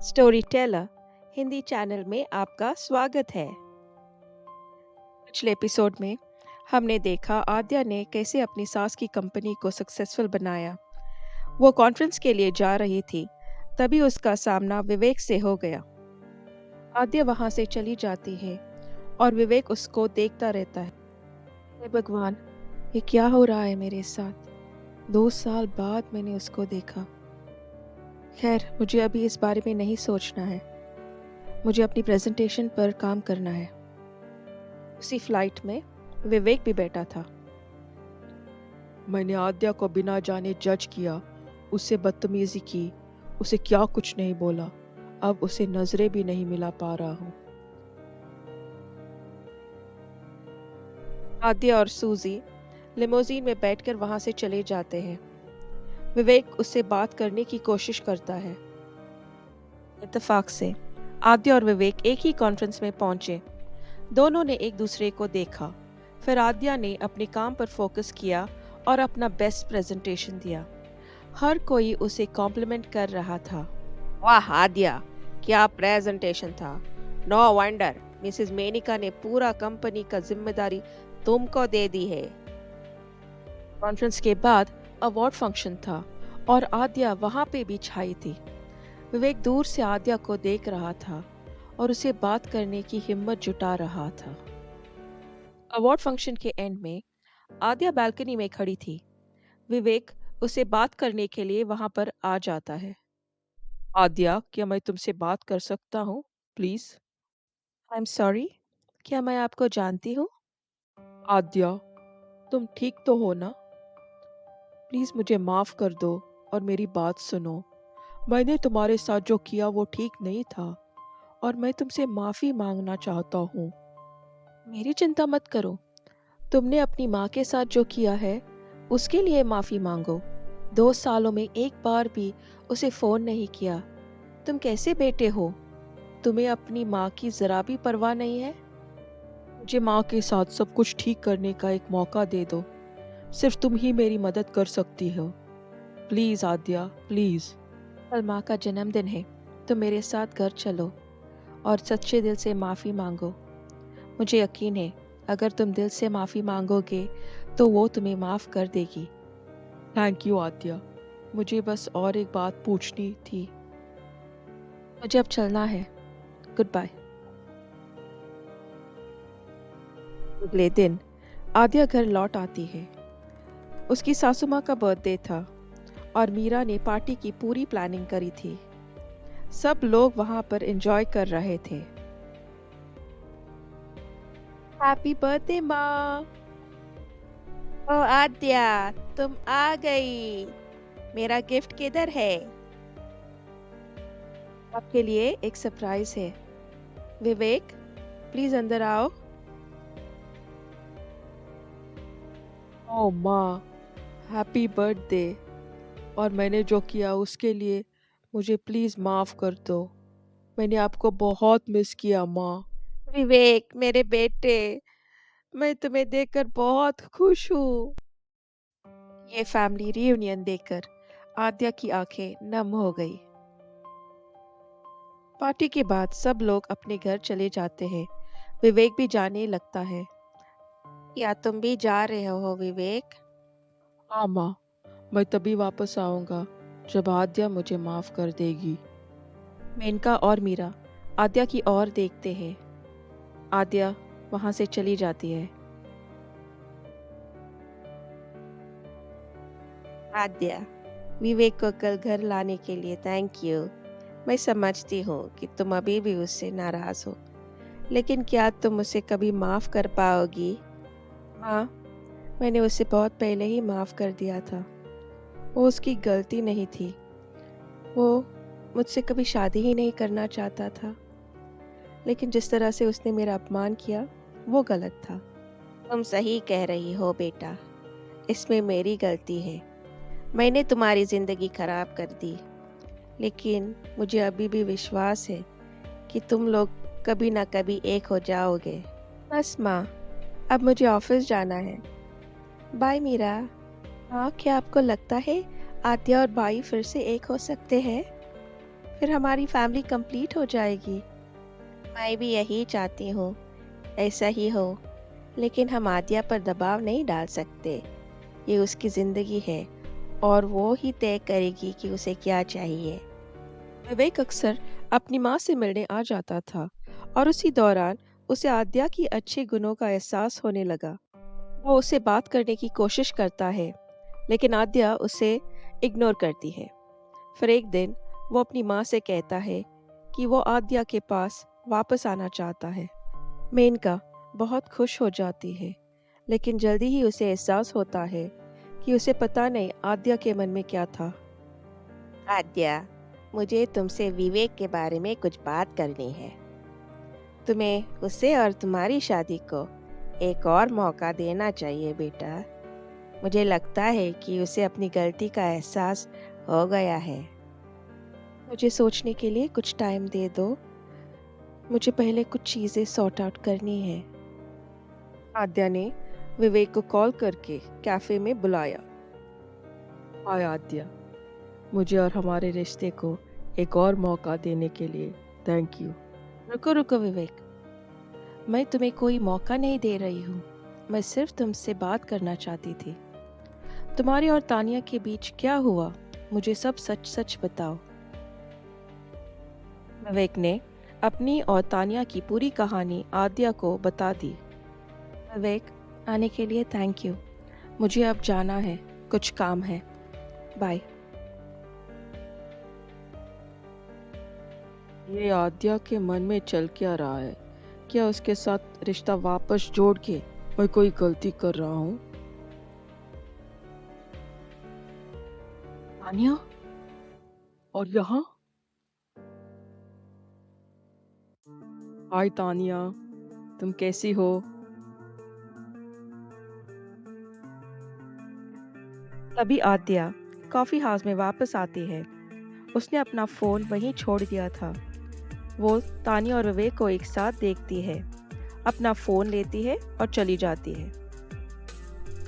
Story teller Hindi channel में आपका स्वागत है। पिछले एपिसोड में हमने देखा आद्या ने कैसे अपनी सास की कंपनी को सक्सेसफुल बनाया। वो कॉन्फ्रेंस के लिए जा रही थी, तभी उसका सामना विवेक से हो गया। आद्या वहां से चली जाती है और विवेक उसको देखता रहता है। हे भगवान, ये क्या हो रहा है मेरे साथ? 2 साल बाद मैंने उसको देखा। खैर, मुझे अभी इस बारे में नहीं सोचना है। मुझे अपनी प्रेजेंटेशन पर काम करना है। उसी फ्लाइट में विवेक भी बैठा था। मैंने आद्या को बिना जाने जज किया, उससे बदतमीजी की, उसे क्या कुछ नहीं बोला। अब उसे नजरें भी नहीं मिला पा रहा हूँ। आद्या और सूजी लिमोजीन में बैठकर वहां से चले जाते हैं। विवेक उससे बात करने की कोशिश करता है। इत्तेफाक से आद्या और विवेक एक ही कॉन्फ्रेंस में पहुंचे। दोनों ने एक दूसरे को देखा। फिर आद्या ने अपने काम पर फोकस किया और अपना बेस्ट प्रेजेंटेशन दिया। हर कोई उसे कॉम्प्लीमेंट कर रहा था। वाह आद्या, क्या प्रेजेंटेशन था। नो वंडर मिसेस मेनिका ने पूरा कंपनी का जिम्मेदारी तुमको दे दी है। कॉन्फ्रेंस के बाद अवार्ड फंक्शन था और आद्या वहां पे भी छाई थी। विवेक दूर से आद्या को देख रहा था और उसे बात करने की हिम्मत जुटा रहा था। अवार्ड फंक्शन के एंड में आद्या बालकनी में खड़ी थी। विवेक उसे बात करने के लिए वहां पर आ जाता है। आद्या, क्या मैं तुमसे बात कर सकता हूँ प्लीज? आई एम सॉरी, क्या मैं आपको जानती हूँ? आद्या, तुम ठीक तो हो ना? प्लीज मुझे माफ कर दो और मेरी बात सुनो। मैंने तुम्हारे साथ जो किया वो ठीक नहीं था और मैं तुमसे माफी मांगना चाहता हूँ। मेरी चिंता मत करो। तुमने अपनी माँ के साथ जो किया है उसके लिए माफी मांगो। 2 सालों में एक बार भी उसे फोन नहीं किया। तुम कैसे बेटे हो? तुम्हें अपनी माँ की जरा भी परवाह नहीं है? मुझे माँ के साथ सब कुछ ठीक करने का एक मौका दे दो। सिर्फ तुम ही मेरी मदद कर सकती हो। Please Aadya, please. कल माँ का जन्मदिन है। तुम मेरे साथ घर चलो और सच्चे दिल से माफी मांगो। मुझे यकीन है, अगर तुम दिल से माफी मांगोगे तो वो तुम्हें माफ कर देगी। थैंक यू आद्या। मुझे बस और एक बात पूछनी थी। मुझे अब चलना है। Good bye. अगले दिन आद्या घर लौट आती है। उसकी सासू माँ का बर्थडे था और मीरा ने पार्टी की पूरी प्लानिंग करी थी। सब लोग वहां पर एंजॉय कर रहे थे। हैप्पी बर्थडे माँ। ओ आद्या, तुम आ गई। मेरा गिफ्ट किधर है? आपके लिए एक सरप्राइज है। विवेक, प्लीज अंदर आओ। ओ माँ, हैप्पी बर्थडे। और मैंने जो किया उसके लिए मुझे प्लीज माफ कर दो। मैंने आपको बहुत मिस किया माँ। विवेक मेरे बेटे, मैं तुम्हें देखकर बहुत खुश हूँ। ये फैमिली रियूनियन देखकर आद्या की आंखें नम हो गई। पार्टी के बाद सब लोग अपने घर चले जाते हैं। विवेक भी जाने लगता है। या तुम भी जा रहे हो विवेक? हाँ माँ, मैं तभी वापस आऊंगा जब आद्या मुझे माफ कर देगी। मेनका और मीरा आद्या की ओर देखते हैं। आद्या वहां से चली जाती है। आद्या, विवेक को कल घर लाने के लिए थैंक यू। मैं समझती हूँ कि तुम अभी भी उससे नाराज हो, लेकिन क्या तुम उसे कभी माफ कर पाओगी? हाँ, मैंने उसे बहुत पहले ही माफ कर दिया था। वो उसकी गलती नहीं थी। वो मुझसे कभी शादी ही नहीं करना चाहता था, लेकिन जिस तरह से उसने मेरा अपमान किया वो गलत था। तुम सही कह रही हो बेटा, इसमें मेरी गलती है। मैंने तुम्हारी जिंदगी खराब कर दी, लेकिन मुझे अभी भी विश्वास है कि तुम लोग कभी ना कभी एक हो जाओगे। बस माँ, अब मुझे ऑफिस जाना है। बाय मीरा। हाँ, क्या आपको लगता है आद्या और बाई फिर से एक हो सकते हैं? फिर हमारी फैमिली कंप्लीट हो जाएगी। मैं भी यही चाहती हूँ, ऐसा ही हो। लेकिन हम आद्या पर दबाव नहीं डाल सकते। ये उसकी ज़िंदगी है और वो ही तय करेगी कि उसे क्या चाहिए। विवेक अक्सर अपनी माँ से मिलने आ जाता था और उसी दौरान उसे आद्या की अच्छे गुणों का एहसास होने लगा। वो उससे बात करने की कोशिश करता है, लेकिन आद्या उसे इग्नोर करती है। फिर एक दिन वो अपनी माँ से कहता है कि वो आद्या के पास वापस आना चाहता है। मेनका बहुत खुश हो जाती है, लेकिन जल्दी ही उसे एहसास होता है कि उसे पता नहीं आद्या के मन में क्या था। आद्या, मुझे तुमसे विवेक के बारे में कुछ बात करनी है। तुम्हें उसे और तुम्हारी शादी को एक और मौका देना चाहिए बेटा। मुझे लगता है कि उसे अपनी गलती का एहसास हो गया है। मुझे सोचने के लिए कुछ टाइम दे दो। मुझे पहले कुछ चीज़ें सॉर्ट आउट करनी है। आद्या ने विवेक को कॉल करके कैफे में बुलाया। हाय आद्या, मुझे और हमारे रिश्ते को एक और मौका देने के लिए थैंक यू। रुको रुको विवेक, मैं तुम्हें कोई मौका नहीं दे रही हूँ। मैं सिर्फ तुमसे बात करना चाहती थी। तुम्हारे और तानिया के बीच क्या हुआ? मुझे सब सच सच बताओ। विवेक ने अपनी और तानिया की पूरी कहानी आद्या को बता दी। विवेक, आने के लिए थैंक यू। मुझे अब जाना है, कुछ काम है। बाय। ये आद्या के मन में चल क्या रहा है? क्या उसके साथ रिश्ता वापस जोड़ के मैं कोई गलती कर रहा हूँ? तानिया, और यहाँ? हाय तानिया, तुम कैसी हो? तभी आद्या कॉफी हाउस में वापस आती है। उसने अपना फोन वहीं छोड़ दिया था। वो तानिया और विवेक को एक साथ देखती है, अपना फोन लेती है और चली जाती है।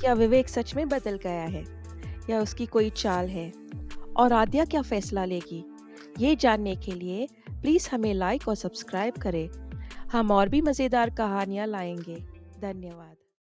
क्या विवेक सच में बदल गया है या उसकी कोई चाल है? और आद्या क्या फैसला लेगी? ये जानने के लिए प्लीज़ हमें लाइक और सब्सक्राइब करें। हम और भी मज़ेदार कहानियाँ लाएंगे। धन्यवाद।